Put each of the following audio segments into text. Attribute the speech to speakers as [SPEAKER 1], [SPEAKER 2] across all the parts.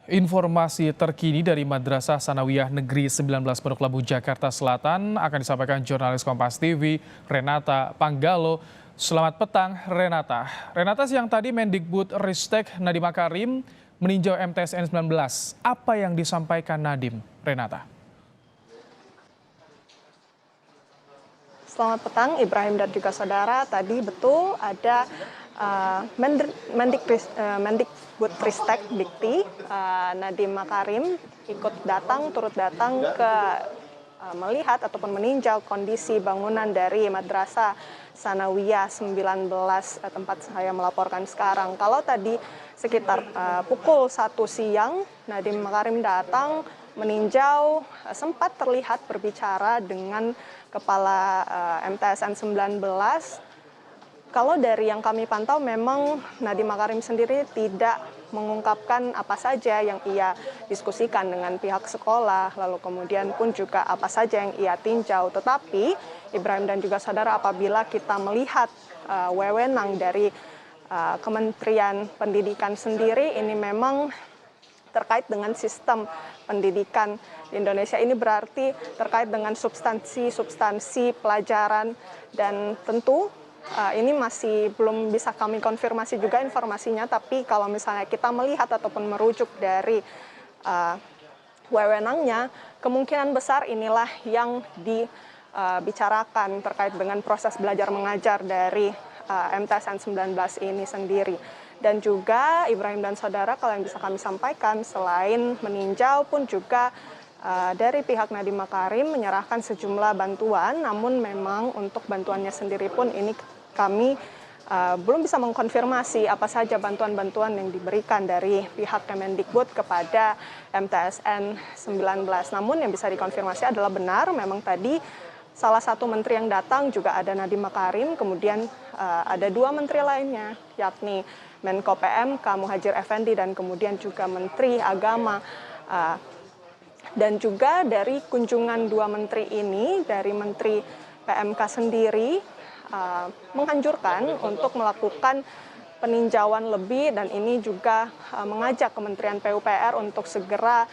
[SPEAKER 1] Informasi terkini dari Madrasah Sanawiyah Negeri 19 Pondok Labu, Jakarta Selatan akan disampaikan jurnalis Kompas TV, Renata Panggalo. Selamat petang, Renata. Renata, siang tadi Mendikbud Ristek Nadiem Makarim meninjau MTSN 19. Apa yang disampaikan Nadiem, Renata?
[SPEAKER 2] Selamat petang, Ibrahim dan juga saudara. Tadi betul ada Mendikbud Ristek Dikti Nadiem Makarim turut datang ke melihat ataupun meninjau kondisi bangunan dari Madrasah Sanawiyah 19 tempat saya melaporkan sekarang. Kalau tadi sekitar pukul 1 siang Nadiem Makarim datang meninjau, sempat terlihat berbicara dengan Kepala MTSN 19. Kalau dari yang kami pantau memang Nadiem Makarim sendiri tidak mengungkapkan apa saja yang ia diskusikan dengan pihak sekolah, lalu kemudian pun juga apa saja yang ia tinjau. Tetapi Ibrahim dan juga saudara, apabila kita melihat wewenang dari Kementerian Pendidikan sendiri, ini memang terkait dengan sistem pendidikan di Indonesia, ini berarti terkait dengan substansi pelajaran, dan tentu ini masih belum bisa kami konfirmasi juga informasinya, tapi kalau misalnya kita melihat ataupun merujuk dari wewenangnya, kemungkinan besar inilah yang dibicarakan terkait dengan proses belajar mengajar dari MTSN 19 ini sendiri. Dan juga Ibrahim dan saudara, kalau yang bisa kami sampaikan, selain meninjau pun juga dari pihak Nadiem Makarim menyerahkan sejumlah bantuan, namun memang untuk bantuannya sendiri pun ini kami belum bisa mengkonfirmasi apa saja bantuan-bantuan yang diberikan dari pihak Kemendikbud kepada MTSN 19. Namun yang bisa dikonfirmasi adalah benar, memang tadi salah satu menteri yang datang juga ada Nadiem Makarim, kemudian ada dua menteri lainnya, yakni Menko PMK Muhadjir Effendi dan kemudian juga Menteri Agama. Dan juga dari kunjungan dua menteri ini, dari Menteri PMK sendiri menganjurkan untuk melakukan peninjauan lebih, dan ini juga mengajak Kementerian PUPR untuk segera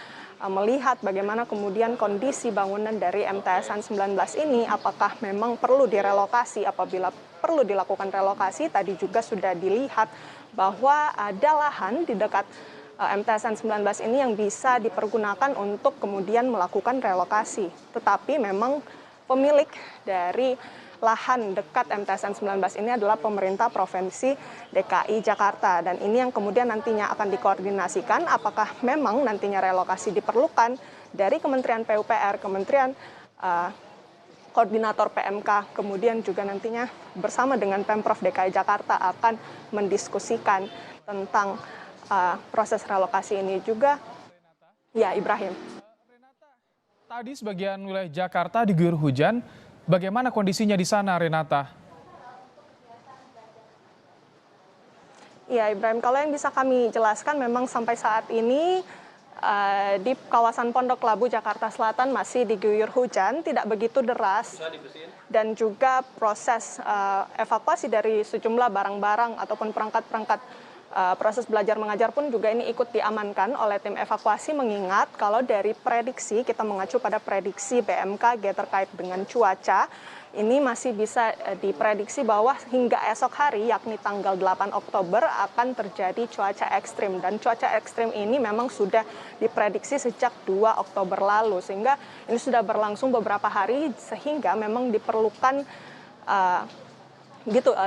[SPEAKER 2] melihat bagaimana kemudian kondisi bangunan dari MTSN 19 ini, apakah memang perlu direlokasi. Apabila perlu dilakukan relokasi, tadi juga sudah dilihat bahwa ada lahan di dekat MTSN 19 ini yang bisa dipergunakan untuk kemudian melakukan relokasi. Tetapi memang pemilik dari lahan dekat MTSN 19 ini adalah pemerintah Provinsi DKI Jakarta. Dan ini yang kemudian nantinya akan dikoordinasikan apakah memang nantinya relokasi diperlukan dari Kementerian PUPR, Kementerian Koordinator PMK, kemudian juga nantinya bersama dengan Pemprov DKI Jakarta akan mendiskusikan tentang proses relokasi ini juga. Ya, Ibrahim.
[SPEAKER 1] Renata, tadi sebagian wilayah Jakarta diguyur hujan. Bagaimana kondisinya di sana, Renata?
[SPEAKER 2] Ya, Ibrahim, kalau yang bisa kami jelaskan memang sampai saat ini di kawasan Pondok Labu, Jakarta Selatan masih diguyur hujan, tidak begitu deras. Dan juga proses evakuasi dari sejumlah barang-barang ataupun perangkat-perangkat proses belajar mengajar pun juga ini ikut diamankan oleh tim evakuasi, mengingat kalau dari prediksi, kita mengacu pada prediksi BMKG terkait dengan cuaca, ini masih bisa diprediksi bahwa hingga esok hari, yakni tanggal 8 Oktober, akan terjadi cuaca ekstrim. Dan cuaca ekstrim ini memang sudah diprediksi sejak 2 Oktober lalu, sehingga ini sudah berlangsung beberapa hari, sehingga memang diperlukan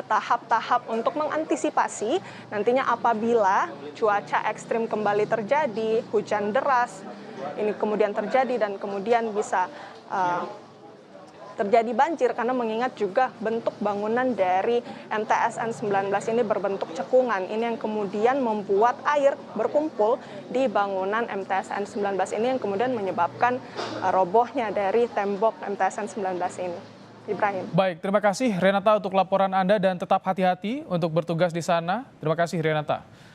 [SPEAKER 2] tahap-tahap untuk mengantisipasi nantinya apabila cuaca ekstrim kembali terjadi, hujan deras ini kemudian terjadi, dan kemudian bisa terjadi banjir, karena mengingat juga bentuk bangunan dari MTSN 19 ini berbentuk cekungan. Ini yang kemudian membuat air berkumpul di bangunan MTSN 19 ini, yang kemudian menyebabkan robohnya dari tembok MTSN 19 ini. Ibrahim.
[SPEAKER 1] Baik, terima kasih Renata untuk laporan Anda dan tetap hati-hati untuk bertugas di sana. Terima kasih Renata.